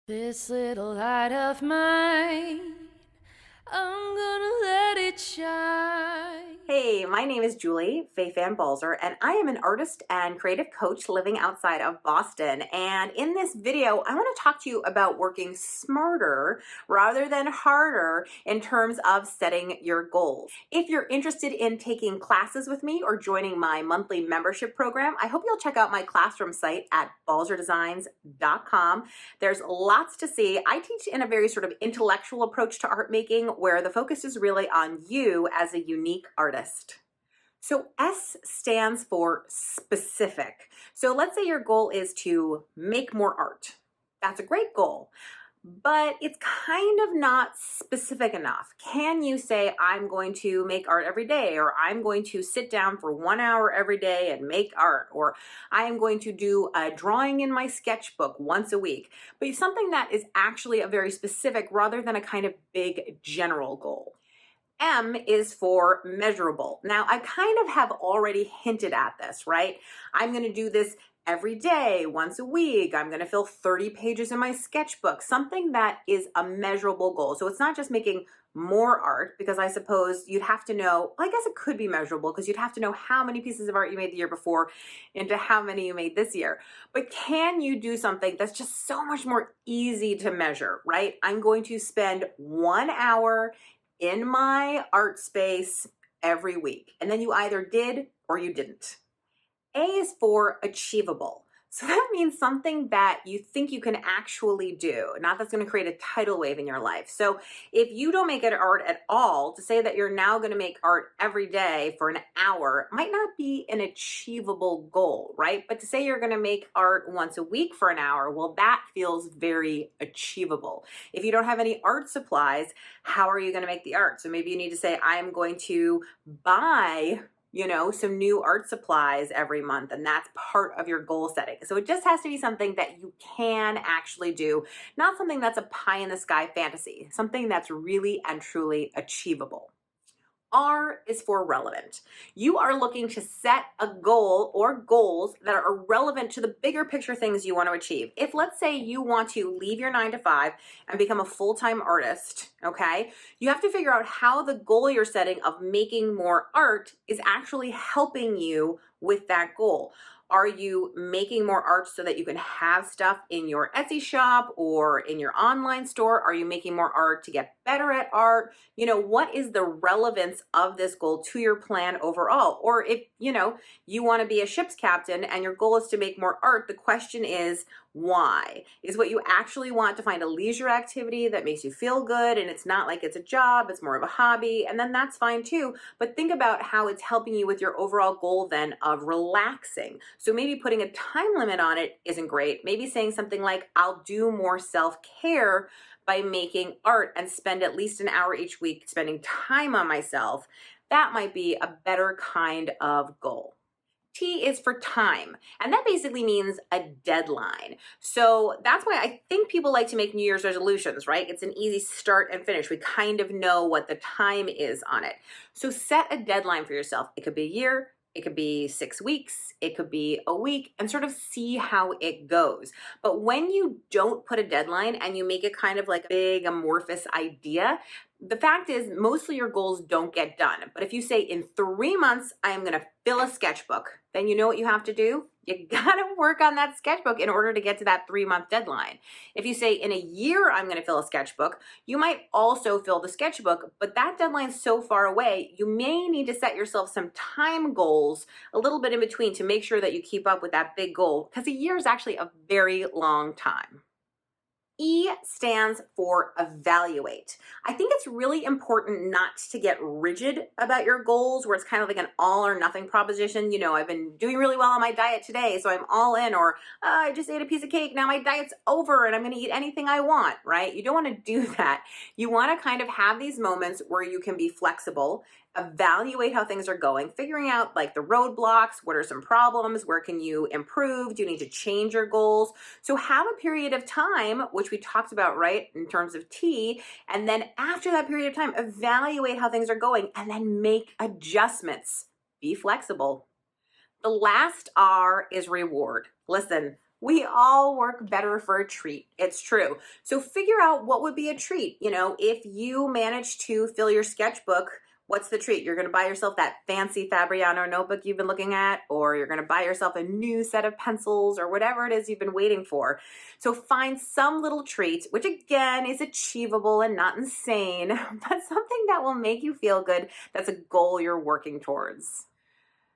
This little light of mine, I'm gonna let it shine. Hey, my name is Julie Fei-Fan Balzer, and I am an artist and creative coach living outside of Boston. And in this video, I want to talk to you about working smarter rather than harder in terms of setting your goals. If you're interested in taking classes with me or joining my monthly membership program, I hope you'll check out my classroom site at balzerdesigns.com. There's lots to see. I teach in a very sort of intellectual approach to art making where the focus is really on you as a unique artist. So S stands for specific. So let's say your goal is to make more art. That's a great goal, but it's kind of not specific enough. Can you say, I'm going to make art every day, or I'm going to sit down for 1 hour every day and make art, or I am going to do a drawing in my sketchbook once a week, but something that is actually a very specific rather than a kind of big general goal. M is for measurable. Now, I kind of have already hinted at this, right? I'm going to do this every day, once a week. I'm going to fill 30 pages in my sketchbook, something that is a measurable goal. So it's not just making more art, because I suppose you'd have to know, well, I guess it could be measurable because you'd have to know how many pieces of art you made the year before into how many you made this year. But can you do something that's just so much more easy to measure, right? I'm going to spend 1 hour in my art space every week. And then you either did or you didn't. A is for achievable. So that means something that you think you can actually do, not that's going to create a tidal wave in your life. So if you don't make it art at all, to say that you're now going to make art every day for an hour might not be an achievable goal, right? But to say you're going to make art once a week for an hour, well, that feels very achievable. If you don't have any art supplies, how are you going to make the art? So maybe you need to say, I'm going to buy some new art supplies every month, and that's part of your goal setting. So it just has to be something that you can actually do, not something that's a pie in the sky fantasy, something that's really and truly achievable. R is for relevant. You are looking to set a goal or goals that are relevant to the bigger picture things you want to achieve. If, let's say, you want to leave your 9 to 5 and become a full-time artist, okay, you have to figure out how the goal you're setting of making more art is actually helping you with that goal. Are you making more art so that you can have stuff in your Etsy shop or in your online store? Are you making more art to get better at art? What is the relevance of this goal to your plan overall? Or if, you want to be a ship's captain and your goal is to make more art, the question is, why? Is what you actually want to find a leisure activity that makes you feel good and it's not like it's a job, it's more of a hobby, and then that's fine too. But think about how it's helping you with your overall goal then of relaxing. So maybe putting a time limit on it isn't great. Maybe saying something like, I'll do more self-care by making art and spend at least an hour each week spending time on myself. That might be a better kind of goal. T is for time, and that basically means a deadline. So that's why I think people like to make New Year's resolutions, right? It's an easy start and finish. We kind of know what the time is on it. So set a deadline for yourself. It could be a year, it could be 6 weeks, it could be a week, and sort of see how it goes. But when you don't put a deadline and you make it kind of like a big amorphous idea, the fact is mostly your goals don't get done. But if you say in 3 months, I am going to fill a sketchbook, then you know what you have to do? You got to work on that sketchbook in order to get to that 3-month deadline. If you say in a year, I'm going to fill a sketchbook, you might also fill the sketchbook, but that deadline's so far away, you may need to set yourself some time goals a little bit in between to make sure that you keep up with that big goal, because a year is actually a very long time. E stands for evaluate. I think it's really important not to get rigid about your goals where it's kind of like an all or nothing proposition. I've been doing really well on my diet today, so I'm all in, or I just ate a piece of cake, now my diet's over and I'm going to eat anything I want, right? You don't want to do that. You want to kind of have these moments where you can be flexible, evaluate how things are going, figuring out like the roadblocks, what are some problems, where can you improve, do you need to change your goals? So have a period of time, which we talked about, right, in terms of T, and then after that period of time, evaluate how things are going and then make adjustments. Be flexible. The last R is reward. Listen, We all work better for a treat. It's true. So figure out what would be a treat. If you manage to fill your sketchbook, what's the treat? You're going to buy yourself that fancy Fabriano notebook you've been looking at, or you're going to buy yourself a new set of pencils, or whatever it is you've been waiting for. So find some little treat, which again is achievable and not insane, but something that will make you feel good. That's a goal you're working towards.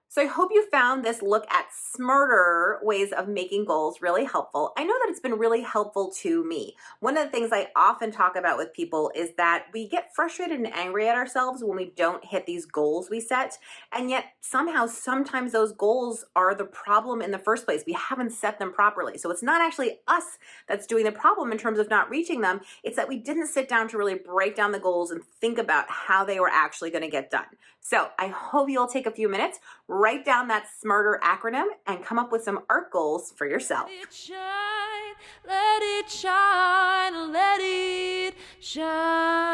So I hope you found this look at smarter ways of making goals really helpful. I know that it's been really helpful to me. One of the things I often talk about with people is that we get frustrated and angry at ourselves when we don't hit these goals we set. And yet somehow, sometimes those goals are the problem in the first place. We haven't set them properly. So it's not actually us that's doing the problem in terms of not reaching them. It's that we didn't sit down to really break down the goals and think about how they were actually going to get done. So I hope you'll take a few minutes, write down that SMARTER acronym, and come up with some art goals for yourself. Let it shine, let it shine, let it shine.